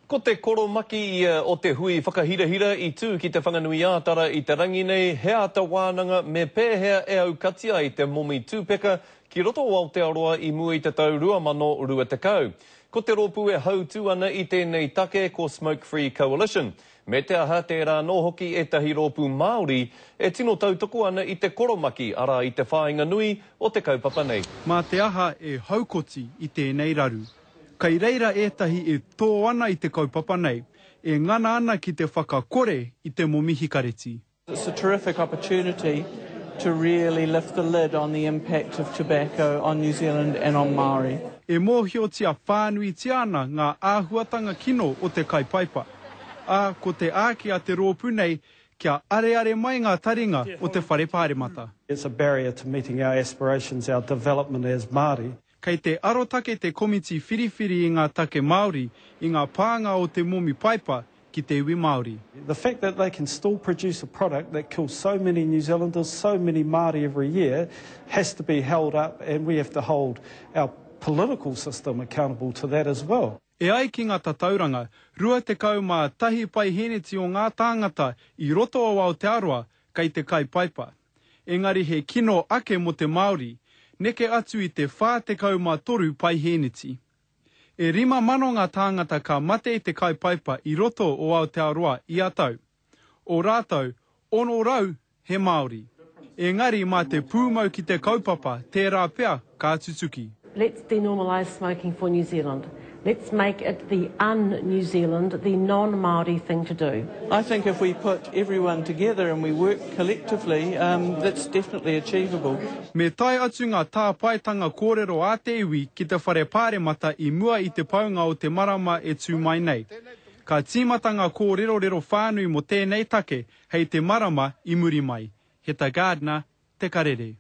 Ko te koromaki o te hui whakahirahira I tū ki te whanganui ātara I te rangi nei, hea te wānanga me pēhea e au katia I te momi tūpeka ki roto o Aotearoa I mua I te tau 2020. Ko te rōpū e hautū ana I tēnei take ko Smoke Free Coalition. Me te aha tērā nō hoki e tahi rōpū Māori e tino tautoko ana I te koromaki ara I te whāinga nui o te kaupapa nei. Mā te aha e haukoti I tēnei raru. Kai reira ētahi e tō ana I te kaupapa nei, e ngana ana ki te whakakore I te momi hikareti. It's a terrific opportunity to really lift the lid on the impact of tobacco on New Zealand and on Māori. E mōhiotia whānui tiana ngā āhuatanga kino o te kaipaipa. A ko te āki a te rōpū nei, kia areare mai ngā taringa o te wharepāremata. It's a barrier to meeting our aspirations, our development as Māori. Kei te arotake te komiti whiriwhiri I ngā take Māori, I ngā pānga o te momi paipa ki te iwi Māori. The fact that they can still produce a product that kills so many New Zealanders, so many Māori every year, has to be held up, and we have to hold our political system accountable to that as well. E ai ki ngā tatauranga, rua te kaumā tahi pai heneti o ngā tāngata I roto o Aotearoa kei te kaipaipa. Engari he kino ake mo te Māori, neke atu I te whā te kaumā toru pai heneti. E 5,000 ngā tāngata ka mate I te kaipaipa I roto o Aotearoa I atau. O rātou, ono rau he Māori. Engari mā te pūmau ki te kaupapa, tērā pea ka tutuki. Let's denormalise smoking for New Zealand. Let's make it the un-New Zealand, the non-Māori thing to do. I think if we put everyone together and we work collectively, that's definitely achievable. Me tai atu ngā tāpaitanga kōrero a te iwi ki te wharepāremata I mua I te paunga o te marama e tū mai nei. Ka tīmata ngā kōrero whānui mo tēnei take hei te marama I muri mai. He ta Gardner, te karere.